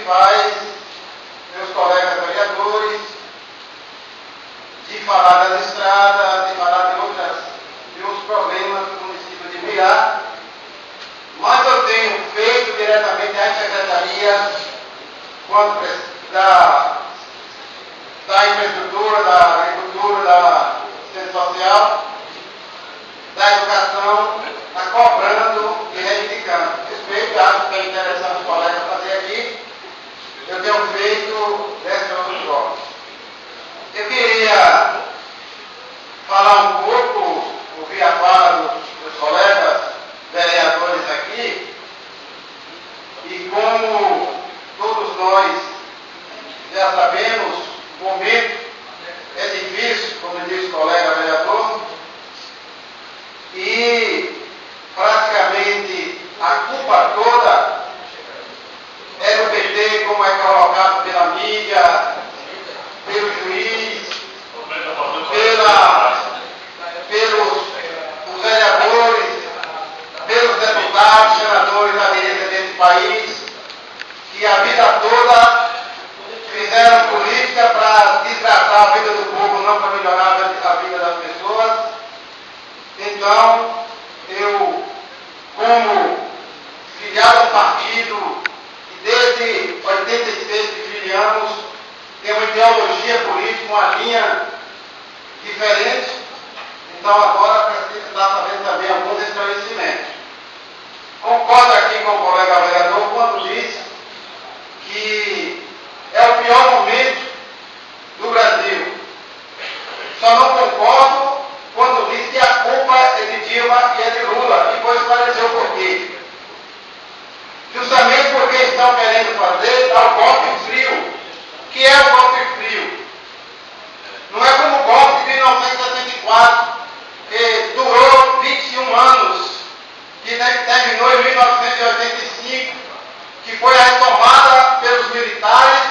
faz meus colegas vereadores de falar das estradas, de falar de uns problemas do município de Birá, mas eu tenho feito diretamente à Secretaria da Infraestrutura, da Agricultura, da Assistência Social, da Educação, está cobrando e reivindicando. Respeito, acho que é interessante o colega fazer aqui, eu tenho feito dessa outra forma. Eu queria falar um pouco, ouvir a fala dos colegas vereadores aqui, e como todos nós já sabemos, o momento é difícil, como disse o colega vereador, e praticamente a culpa toda é do PT, como é colocado pela mídia, pelo juiz, pelos vereadores, pelos deputados, senadores da direita desse país, que a vida toda fizeram política para desgastar a vida do povo, não para melhorar a vida das pessoas. Então, eu, como filiado a um partido que desde 86 que filiamos, tem uma ideologia política, uma linha diferente, então agora precisa estar fazendo também alguns esclarecimentos. Concordo aqui com o colega vereador quando diz que é o pior momento do Brasil. Só não concordo quando diz que a culpa é de Dilma e é de Lula, e vou esclarecer o porquê. Justamente porque estão querendo fazer tal golpe frio. O que é o golpe frio? Não é como o golpe de 1974, que durou 21 anos, que terminou em 1985, que foi a retomada pelos militares,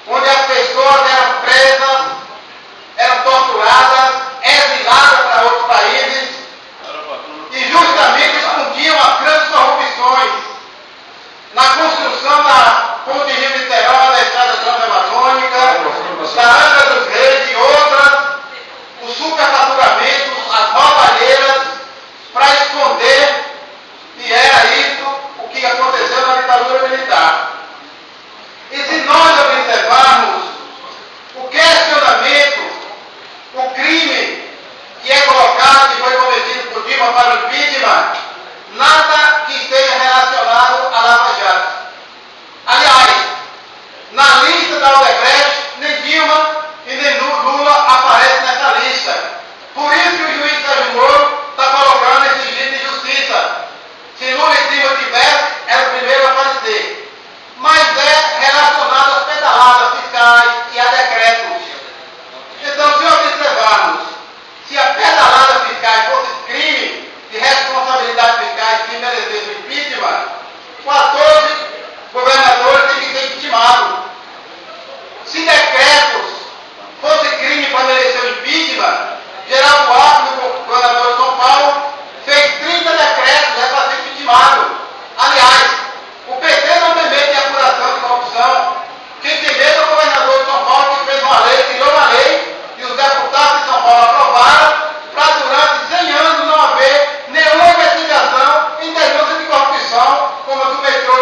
onde as pessoas eram presas, eram torturadas, exiladas para outros países, e justamente escondiam as grandes corrupções na construção da ponte Rio-Niterói, da estrada transamazônica, da Angra dos Reis e outras, os superfaturamentos, as roubalheiras, para esconder que era isso o que aconteceu na ditadura militar. E se nós observarmos o questionamento, o crime que é colocado, que foi cometido por Dilma para o impeachment, nada que esteja relacionado à Lava Jato. Aliás, na lista da Odebrecht, nem Dilma e nem Lula aparecem nessa lista. Por isso que o juiz Sérgio Moro está colocando esse regime de justiça. Se Lula e Dilma tivessem, era o primeiro a aparecer. Mas é relacionado às pedaladas fiscais e a decretos. Então, se observarmos, se a pedalada fiscal fosse crime de responsabilidade fiscal que merecesse o impeachment, 14 governadores têm que ser intimados. Se decretos fosse crime para merecer o impeachment, Geraldo Alckmin, governador de São Paulo, fez 30 decretos para ser intimado. Aliás, o PT não tem medo de apuração de corrupção. Quem tem medo é o governador de São Paulo, que fez uma lei, criou uma lei, e os deputados de São Paulo aprovaram, para durante 100 anos não haver nenhuma investigação em denúncia de corrupção, como a do metrô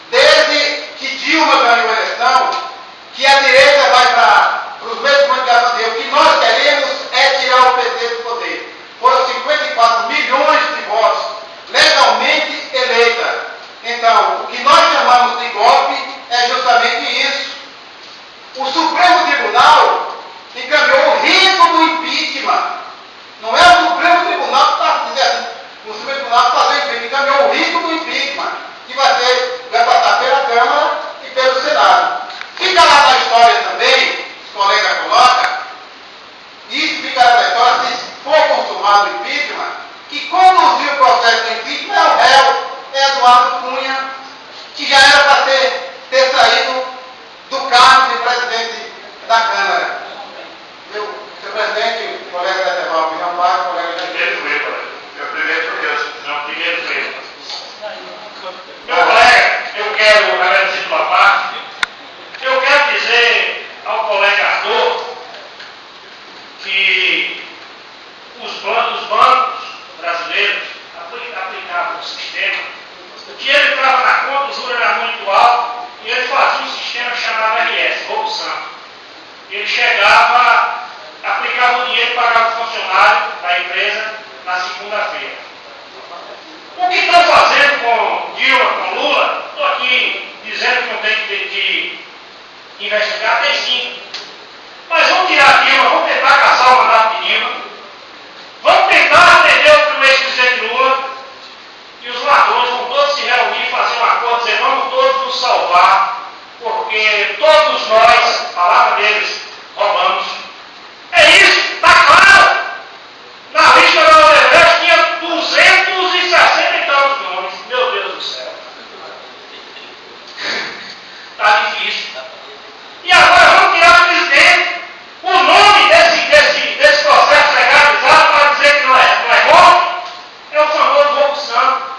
Desde que Dilma ganhou a eleição, que a direita vai para os meios de comunicação dizer o que nós queremos é tirar o PT do poder. Foram 54 milhões de votos legalmente eleita. Então, o que nós chamamos de golpe é justamente isso. O Supremo Tribunal encaminhou o rito do impeachment. Não é o Supremo Tribunal que está dizendo, o Supremo Tribunal está fazendo impeachment, encaminhou o rito do impeachment, que vai passar pela Câmara e pelo Senado. Fica lá na história também, os colegas colocam, isso fica lá na história, se for consumado o impeachment, que conduziu o processo do impeachment é o réu, é Eduardo Cunha, que já era para ter saído do cargo de presidente da Câmara. Seu presidente, o colega da Teval, opinião básica, o colega da Primeiro foi eu. Meu primeiro foi eu. Não, primeiro foi eu. Meu colega, eu quero agradecer pela parte. Eu quero dizer ao colega Arthur que os bancos brasileiros aplicavam um sistema que ele entrava na conta, o juro era muito alto, e ele fazia um sistema chamado RS, Roubo Santo. Ele chegava, aplicava o dinheiro e pagava o funcionário da empresa na segunda-feira. O que estão fazendo com Dilma, com Lula, estou aqui dizendo que não tem que investigar, tem sim. Mas vamos tirar Dilma, vamos tentar caçar o mandato de Dilma, vamos tentar atender o primeiro presidente Lula, e os ladrões vão todos se reunir, fazer um acordo, dizer vamos todos nos salvar, porque todos nós, a palavra deles, roubamos. É isso, está claro. Na lista da Odebrecht tinha 260 e tantos nomes. Meu Deus do céu. Está difícil. E agora vamos tirar o presidente. O nome desse processo legalizado para dizer que não é golpe é o famoso roubo santo.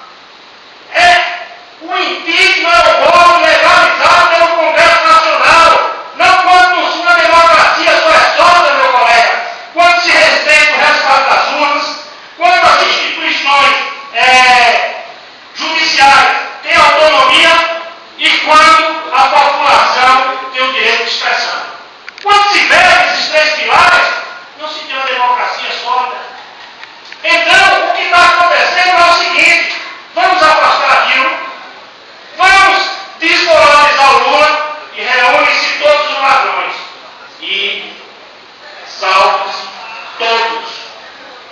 O impeachment é o golpe legalizado pelo Congresso Nacional. Não quando no sul a democracia só é solta, meu colega. Quando se respeita o resultado das urnas, quando as instituições judiciárias têm autonomia e quando a população tem o direito de expressão. Quando se vê esses três pilares, não se tem uma democracia sólida. Então, o que está acontecendo é o seguinte: vamos afastar Dilma, vamos desmoralizar o Lula e reúnem-se todos os ladrões. E salvos todos,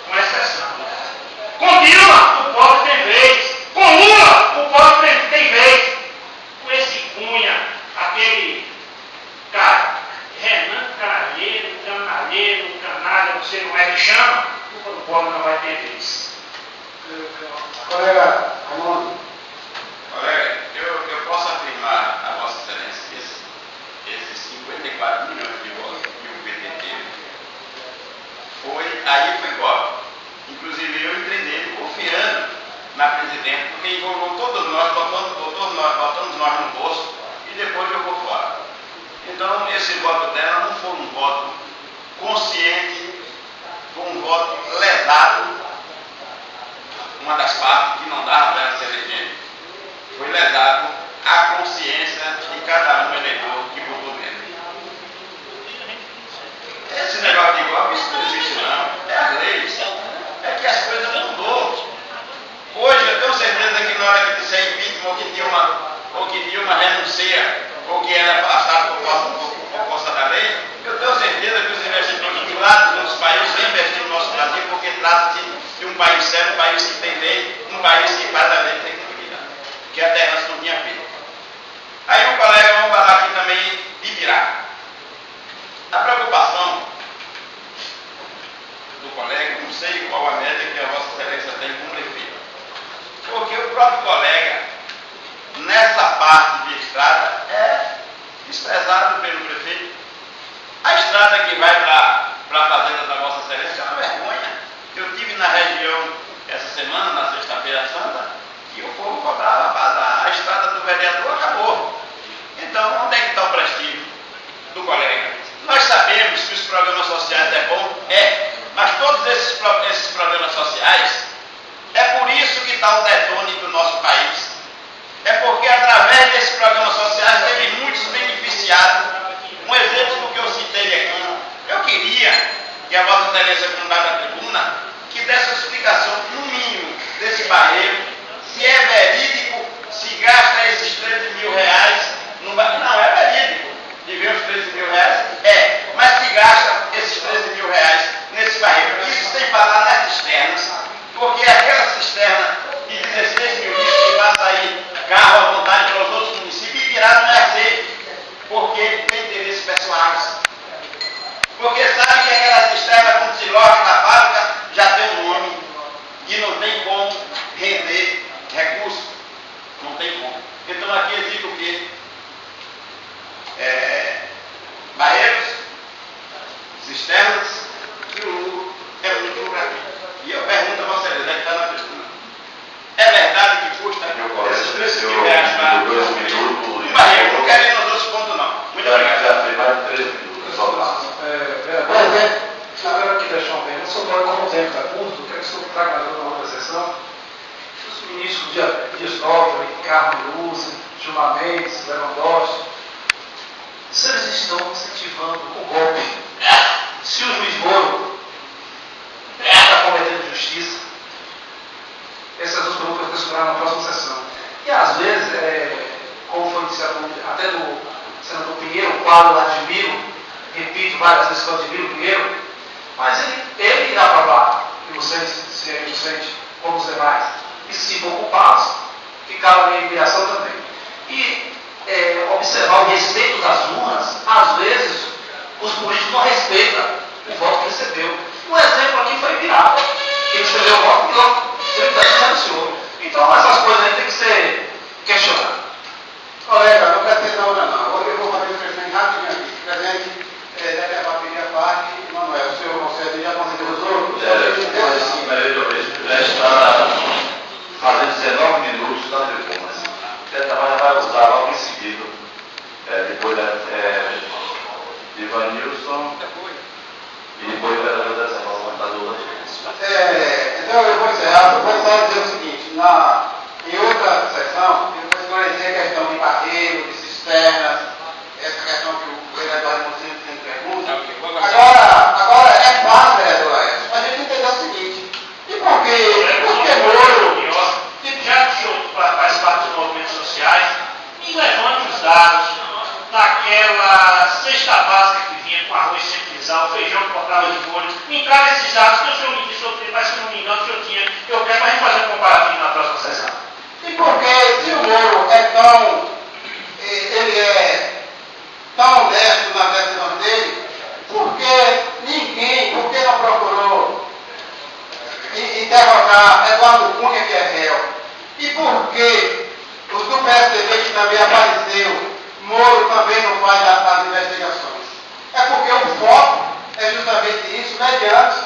com exceção. Com Dilma, o pobre tem vez. Com Lula, o pobre tem vez. Com esse Cunha, aquele cara, Renan Canalheiro, canalha, não sei como é que chama, o pobre não vai ter vez. colega Raimundo. Colega, eu posso afirmar a Vossa Excelência que esses 54 milhões de votos que o PT teve foi golpe. Inclusive eu entrei nele confiando na presidente, porque envolveu todos nós, botamos nós no bolso e depois jogou fora. Então esse voto dela não foi um voto consciente, foi um voto lesado, uma das partes que não dava para ela se eleger. Foi lesado a consciência de cada um eleitor que votou nele. Esse negócio de golpe, isso não existe não. É as leis. É que as coisas mudou. Hoje eu tenho certeza que na hora que disser impeachment ou que Dilma renuncia, ou que ela é afastada por força da lei, eu tenho certeza que os investidores de lá dos outros países vêm investir no nosso Brasil, porque trata-se de um país sério, um país que tem lei, um país que faz a lei tem que cuidar, que até antes não tinha feito. Aí o colega, vamos falar aqui também de Ibirá. A preocupação do colega, não sei qual a média que a Vossa Excelência tem com o prefeito, porque o próprio colega, nessa parte de estrada, é desprezado pelo prefeito. A estrada que vai para a fazenda da Vossa Excelência é uma vergonha. Eu estive na região essa semana, na Sexta-feira Santa, e o povo cobrava a estrada do vereador, acabou. Então, onde é que está o prestígio do colega? Nós sabemos que os programas sociais é bom, mas todos esses programas sociais, é por isso que está o detone do nosso país. É porque a apareça aqui embaixo da tribuna, que desse uma explicação, no mínimo, desse barreiro, se é verídico, se gasta esses 13 mil reais no barreiro. Não, é verídico. De ver os 13 mil reais? É. Mas se gasta esses 13 mil reais nesse barreiro. Isso sem falar nas cisternas, porque aquela cisterna de 16 mil litros que passa aí carro à vontade para os outros municípios e virar no Mercê, porque tem interesses pessoais. Porque sabe que aquela cisterna, quando se loja na fábrica, já tem um nome e não tem como render recursos. Não tem como. Então aqui existe o quê? Barreiros, cisternas e o lucro é muito lucrativo. E eu pergunto a Vossa Excelência, que está na tribuna, é verdade que custa esses 13 mil reais para um barreiro? Não quero ir nos outros pontos, não. Muito obrigado. Já tem mais de 13 minutos, só passa. Vereador, eu quero aqui deixar um pergunta. O senhor, como o tempo está curto, eu quero que o senhor traga na outra sessão os ministros Dias Toffoli, Carmo Lúcia, Gilmar Mendes, Lewandowski, se eles estão incentivando o golpe, se o juiz Moro está cometendo injustiça, essas duas perguntas eu vou segurar na próxima sessão. E às vezes, como foi iniciado até do senador Pinheiro, o qual eu admiro, repito várias vezes que eu admiro o Pinheiro, mas ele irá provar inocente, se é inocente como os demais. E se for culpados, ficaram na imigração também. E observar o respeito das urnas, às vezes os políticos não respeitam o voto que recebeu. Um exemplo aqui foi Virá. Quem recebeu o voto virou 30 anos do senhor. Então essas coisas aí tem que ser questionadas. Colega, não quero ter hora não. Hoje eu vou fazer um presente rapidinho aqui. Presente da minha bateria parte, Manuel, o senhor Conselho já conseguiu os outros? Já está fazendo 19 minutos na tribuna. Ela vai usar logo em seguida, depois da Ivanilson e depois da vereador da Assembleia. Então eu vou encerrar, eu vou só dizer o seguinte, em outra sessão, eu vou esclarecer a questão de barreiro, de cisternas, essa questão que o vereador Mocinho tem pergunta. Agora é fácil, vereador Laércio, a gente entender o seguinte, e por que Moro? Já que o senhor faz parte dos movimentos sociais, me levante os dados daquela cesta básica que vinha com arroz sem sal, feijão cortado de molho. Me traga esses dados que o senhor me disse, mas se não me engano, o senhor tinha. Eu quero para a gente fazer um comparativo na próxima sessão. E por que, se o Moro ele é tão honesto nas decisões dele, por que não procurou interrogar Eduardo Cunha, que é réu? E por que os do PSDB, que também apareceu, Moro também não faz as investigações? É porque o foco é justamente isso, mediante